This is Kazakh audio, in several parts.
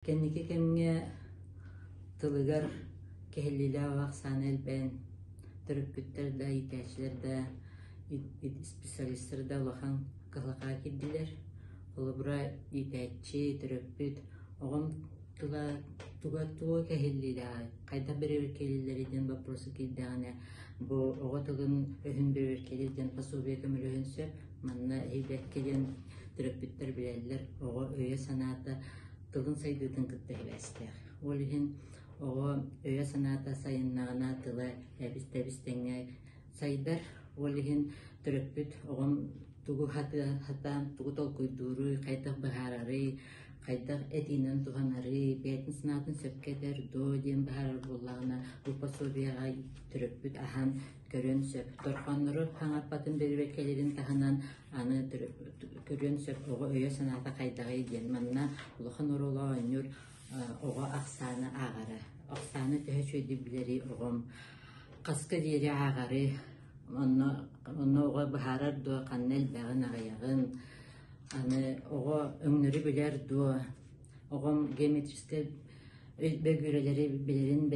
Кенники кемге тылыгар кехеллиле аваксан элбен төрөпкүттер да итәчләр да специалисттер да лохан кылака кирдилер. Олыбыра итәччи төрөпкүт огом туга кехеллиле кайда беребир келилериден вопросы кирдагана бу ого тыгын өһүн беребир келиден пособие көмөлөһүнсө манна эйбет келен төрөпкүттер билелер ого өйө санаата тылын сайдыдын кытта хебестер. Олихин ого өйө санаата сайыннагана тыла эбистебистеңе сайдар. Олихин төрөпкүт огом тугу хатан тугу толкуйдуру кайдак бахарары кайдак этинен туганары бетин сынатын сөпкедер до ден бахарар буллагына бу пособияга төрөпкүт ахан көрөн сөп торхоннору хаңаппатын бербекелерин таханан аны көрөн сөп ого өйө санаата кайдагы ден манна улахан ороло онюр ого аксаны агары аксаны төһөчөйдү билери огом каска диери агары онно ого бахарар дуа каннел бягын агаягын аны ого өңнөрү билер дуа огом геометрический бөгүрелери билерин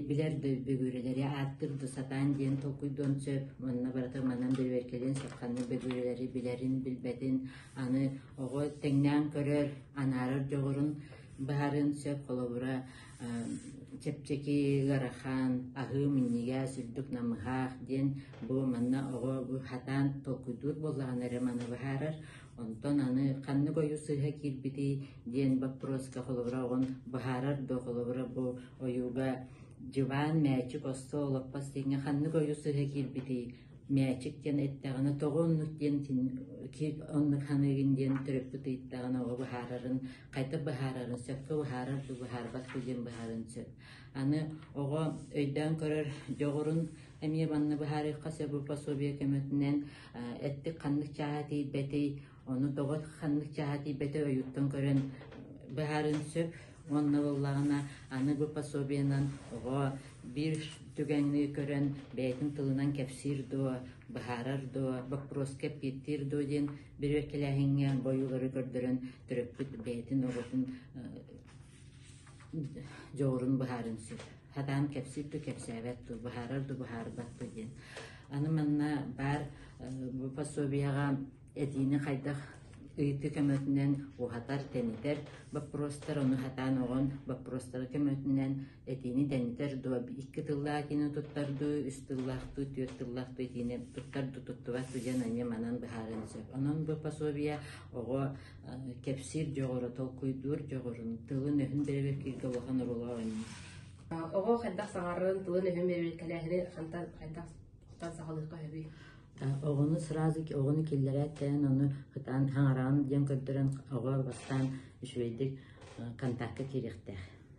билер бөгүрелери аттырды сатан ден толкуйдон сөп манна барата манан берберкелен сапканны бөгүрелери билерин билбетин аны ого теңнен көрөр анарыр жогорун баарын сөп колобура чепчеки гарахан ахы минниге сүрдүк намыхах ден бу манна ого бу хатан толкуйдур боллаганары маны баарар онтон аны канны кою сыха кирбити ден вопроска колобура огон баарар до колобура бу оюга жыбаан мэчик осто олоппас дегенге канны кою сыха кирбити мэчик ден эттаганы тогоннук ден оннук ханыгин ден төрөпкүт ыйттаганы ого баарарын кайта баарарын сөпкө баарар ду баарбат ден баарын сөп аны ого өйдөн көрөр жогорун эмие банны баарыкка сөбү пособие көмөтүнөн эттик каннык чаати бети onu doğat kanlık cahati bete öğütten gören baharın söp onunla bollarına anı bu pasobiyadan o bir tügenliği gören beytin tılından kepsir doğa baharar doğa bakpros kep gittir doğun bir vekilahingen boyuları gördüren töröpüt beytin oğutun joğurun baharın söp hatam kepsir tu kepsevet tu baharar tu bahar bat doğun anı manna bar bu pasobiyaga etini kaydak ıyti kömötünden o hatar teniter baprostar onu hatan oğun baprostar kömötünden etini teniter doğa iki tıllakini tuttardu üst tıllaktu tüyot tıllaktu etini tuttardu tuttuvattu jananye manan baharın söp onun bu pasobiya oğu kepsir joğuru tolkuydur joğurun tılın öhün bereber kirge oğan orola oyunu oğu kaydak sağarın tılın öhün bereber kalahiri kaydak sağalıkka hebi Oğunu sırası ki oğunu killeretten onu hıtan hangaran diyen kördüren oğa bastan şöydik kantakka kirikter.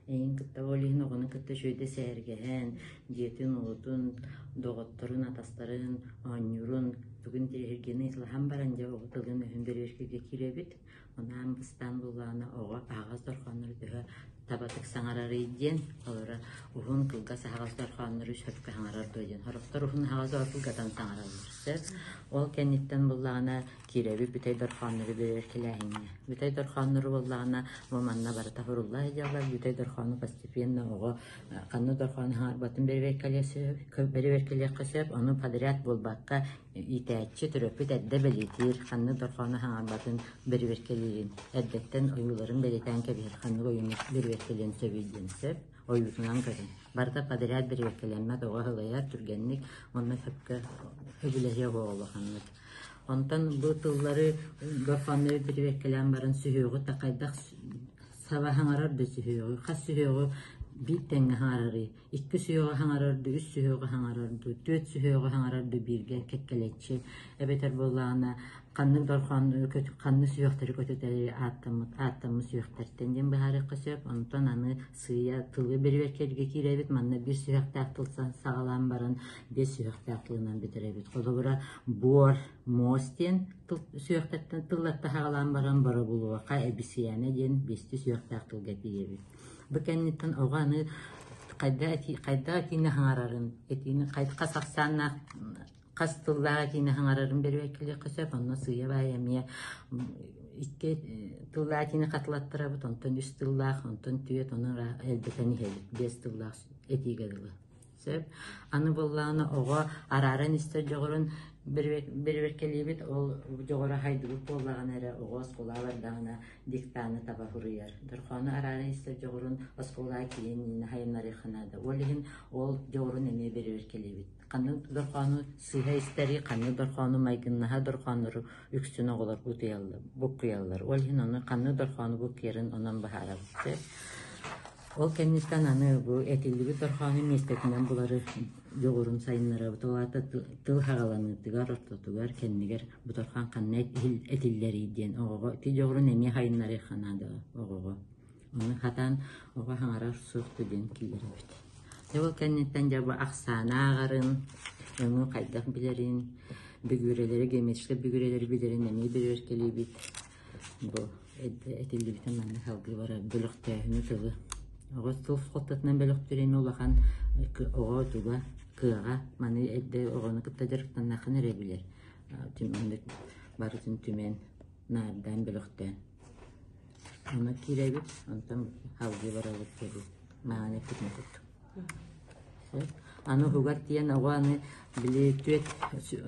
Eğin kıtta olihin oğunu kıtta şöyde sergehen, diyetin oğutun, doğutturun, atasların, anyurun, bugün dirhergeni islahan baranca oğu tılın öhün berberkege kirebit. Ondan bastan bulağına oğa ağız dorkanları daha tabatık sanararı diyen, olara uhun kılga sağız dorkanları şöpke hangarar doyun. Harıqtar uhun ağız orkılgadan sanararırsa, ol kennitten bulağına kirebi bütey dorkanları berberkelehine. Bütey dorkanları bulağına romanna barata hurullah ediyorlar, bütey dorkanı постепенно oğa kanlı dorkanı harbatın berberkeleye söp, onu padriyat bulbakka itəççi töröpüt edde belitir, kanlı dorkanı harbatın berberkeleyin. Eddetten oyuların beliten kebir kanlı oyunu berberkeleyin söbüldüğünü söp, oyutunan görün. Barda padriyat berberkelenmez oğa hılayar türgenlik, onunla höbülehye oğulu kanlık. Ondan bu tılları dorkanları berberkelen barın sühüğü takaydak sabah arar da sühüğü, kas sühüğü bir tenge hangararı, iki sühüğü hangarardı, üç sühüğü hangarardı, dört sühüğü hangarardı birge kekkeletçi. Ebeter bolağına kanlı dorkanlı kanlı sühüğleri kötüleri attımı sühüğlerden den baharı kısıp, ondan anı sığıya tılı berberkelge kirebit, manna bir sühüğte atılsan sağlam barın, bir sühüğte atılından bitirebit. Kolubura bor, mosten sühüğtetten tıllatta sağlam barın barı buluğa, ebisiyane den besti sühüğte atılga direbit. Bu kennetten oğanı kayda etini hangararın, etini kayda kasaksanna kastıllığa etini hangararın berberkele kısıp, onunla sığıya bayamiye икки тыллаатины катылаттырабыт, онтон үс тыллаах, онтон түйет, онун элбетени хелит, бес тыллаах этигедылы. Сөп, аны боллааны ого араран истер жоғырын берберкелебит, ол жоғыра хайдыбыт боллаған әрі ого осколалардағына диктаны таба хұрыяр. Дұрқаны араран истер жоғырын осколаа кейін хайымнары қанады. Олығын ол жоғырын әме берберкелебит. Қаны дұрқаны сыйға истери, қаны дұрқаны майгыннаға дұрқаныры үксін оғылар бұққиялар. Олығын оны қаны дұрқаны бұққерін онан бағара бұқты. Ол кәмністен аны бұл әтелігі дұрқаны местетінен бұлары жоғырын сайынлары бұталата тыл хағаланы тығар ортотығар кәннігер бұтырхан қанна әтелілері ден оғығы. Ти жоғырын әме хайынлары қанады оғығы. Оны қатан оға хаңарар сұқты ден келері бүті. Ол кәнністен жабы ақсана ағарын, оны қайдақ білерін, бүгірелері, геометрикті бүгірелері білерін әме берер келей біт. Бұл әтелігітен мәні қалғы бара бөліқтәйіні тылы. Оғыз тыл фототынан бөліқтірені олақан оға тұға, кыға, маны әдді оғаны күпті жарықтан нақын әрі білер. Түмендік барытын түмен нардан бөліқтен. Оны керебіт, онтан қалғы бара өткеді. Мағаны күтіне күтті. Аны хугар тиен оғаны біле түет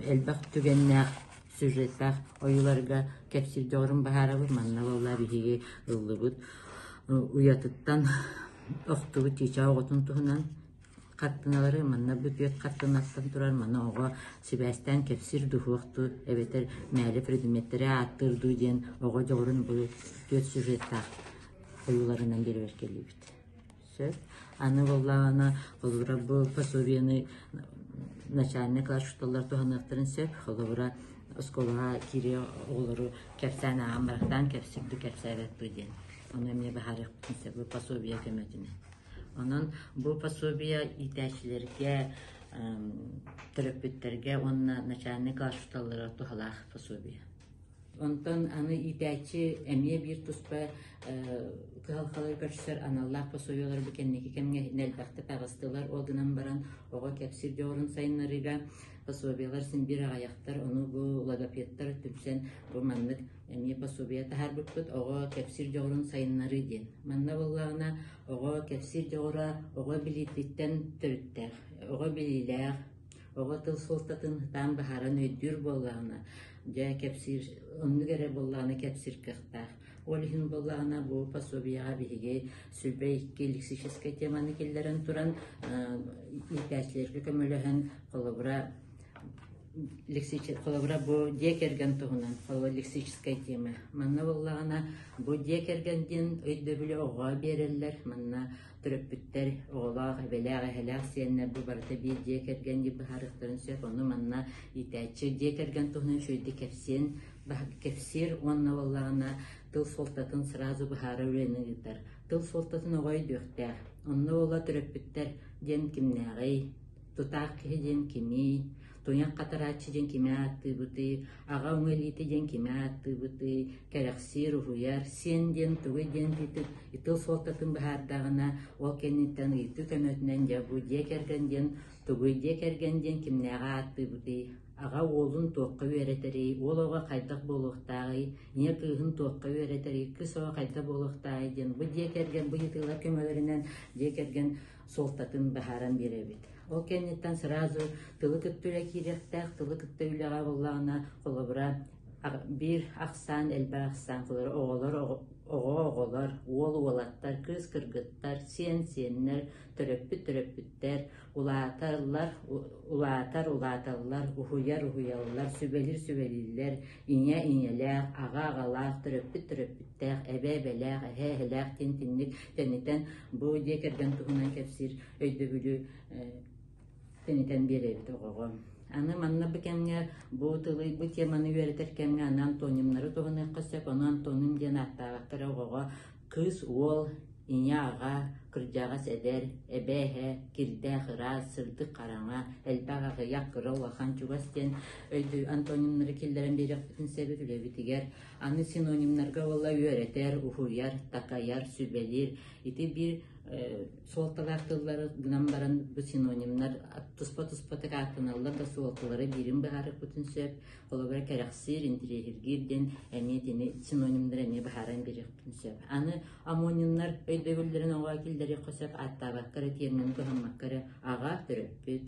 әлбақ түгеннәқ сюжеттақ ойыларға кәпсір жоғырын бағара бұр. Манна болла бігеге ұлы бұд. Уятыттан оқтығы теча оғытын тұғынан қаттыналары, манна бүкет қаттынаттан тұрар, манна оға Себастьян кепсир дұхуақты әбетер мәлі предметтері аттырды ден оға жоғырын бұл төт сюжеттақ ойыларынан бері беркелі біт. Сөз, аны боллағана қолыра бұл пособияны начальный класс шуталар тұғанақтарын сөп, қолыра осколыға кире оғылары кәпсән ағамбарықтан кәпсірді кәпсәбәтті ден. Оны мне бағарық бүтінсе бұл пособия көмәтіне. Onun bu пособия итәчілерге, терапевттерге, онна начальный класс-шуталары тухалах пособия. Онтон аны итәчі әме бір туспа кыхалқалар көршісер аналлах пособиялар бүкеннекі кәмге нәлбәқті пәғыстылар олғынан баран оға кәпсір жоғырын сайынларыға пособиялар сін бір ағаяқтар, оны бұл логопедтар түмсен бұл манлық әме пособия тахар бүкпіт оға кәпсір жоғырын сайынлары ден. Манна болғағына оға кәпсір жоғыра оға білеттіктен түріттәр, оға білілер, оға тыл солтатын там бағаран өйдір болғағына жа кәпсір, онны кәрі болғағына кәпсір қықтақ. Олығын болғағына бұл пособияға бігі сүлбәй лексическай теманы келдерін тұран итәчілерге көміліғін қолыбыра бұл декерген тұғынан, қолы лексическай тема. Манна болғағына бұл декергенден өйдөбілі оға берелер, манна түріппіттер оғылақ, әбеләғ, әхәләғ сиенлер бұл барыта бір декергенді бұхарықтарын сөп, оны манна итәчі декерген тұғынан шөйді кәпсер, онна болғағына тыл солтатын сразу бұхары өрені ғытар. Тыл солтатын оғай дөқтәр, онна ола түріппіттер ден кімнәғай, тұтақ кеге ден кемей, Тоян қатаратчы ден кеме атты бұты, аға өңелейті ден кеме атты бұты, кәрәқсер, ұғыяр, сен ден, тұғы ден бітіп, итыл солтатын бұхардағына, ол кәнеттен ұйты көмөтінен жабу декерген ден, тұғы декерген ден кемнәға атты бұты, аға олын тоққа өретері, ол оға қайдақ болуқтағы, не күйін тоққа өретері, күс оға қайдақ болуқтағы ден, бұл декерген, бұл итылар көмөлерінен декерген солтатын бұхаран беребет. Ол кәнеттен сразу тылы күттілі керектәк, тылы күттіліға болағына қолыбыра бір ақсан, әлбә ақсан қылыр, оғалар, ол-олаттар, кыз-кыргыттар, сен-сенлер, түріппіттер, улатарлар, ұхуяр-ұхуялар, сүбелер, ине-инелер, аға-ағалар, түріппіттер, әбә-бәләр, әхә-әхәләр, тен-тенлік, тәнеттен бұл декерген тұғынан кәпсір өйді бүлі тенетен береді оғығы. Аны манна бікенге бұл тылы, бұл теманы өретіркенге аны антонимлары тұғыны қысып, оны антоним ден аттағақтыр оғыға күз, ол, ине аға, күрдяға сәдер, әбәхә, кирдә қыра, сырды қараңа, әлбәға ғияқ қыра олақан чуғастен өйді антонимлары келдерін берек бүтін сәбет үләбітігер. Аны синонимларға ола өретер, ұхуяр, такаяр, сүбелер, ити бір Suoltalaqtılları gınan baran bu sinonimler tuspata qatınallar da suoltaları birim baharı bütün söp olabara karaksir indirehirgirden emiyetini sinonimler emi baharan birik bütün söp. Anı amonimler öydegüllerin oğa killeri qosap attabakkarı termin kohammakkarı ağa töröppüt,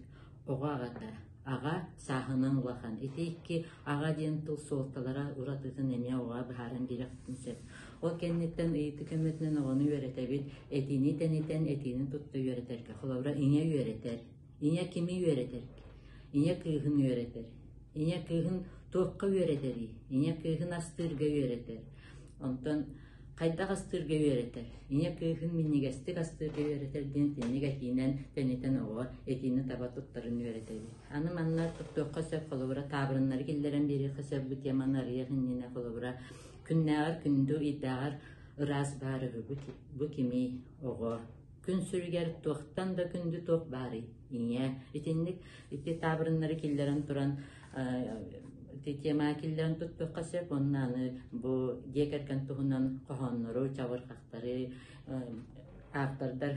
oğa ağata. Ağa sahının ulaqan. Eteyikki ağa diyen tıl suoltalara uratıtın emi oğa baharan birik bütün söp. O kennetten eğiti kömmetinen oğunu öğretebit, etini teniten etini tuttu öğreter ki. Xolavra inya öğreter. İnya kimi öğreter? İnya kıyhın öğreter. İnya kıyhın toqqa öğreter. İnya kıyhın astırga öğreter. Ondan kayda astırga öğreter. İnya kıyhın minnigestik astırga öğreter. Den tennik etinen teniten oğa etini taba tuttarını öğreter. Anım anlar tuttuqqa söp xolavra tabrınları gilleren beri qısab bu teman arıya hinnine xolavra Künnäğer kündü iddiağır ıraz barı bu kimi oğu. Gün sürüger toqtan da kündü toq bari. İnye itinlik iti tabrınları killerin turan tema killerin tuttu qasep onnan bu gekerken tuğunan qohonları çavırqaqları aqtardar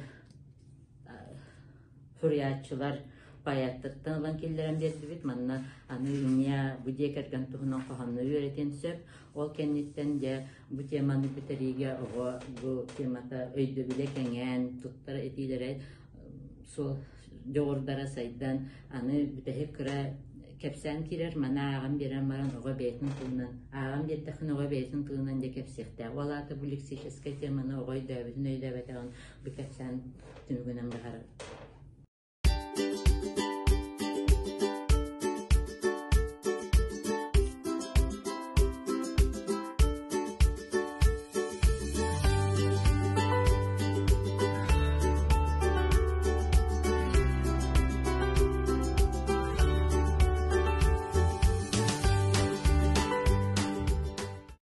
hürriyatçılar bayattıktan olan killerin berdi bit manna anı inya bu diyekerken tuğunan qohonları öğreten söp ol kennetten de bu temanı biteriga o bu temata öydü bile kengen tuttara etilere sol doğurdara saydan anı bitehe kıra kepsen kirer mana ağam beren baran oğa beytin tuğunan ağam dettakın oğa beytin tuğunan de kepsekte olata bu liksişeske temana oğa dövüdün öyle beteğin bu kepsen tümgünen bahar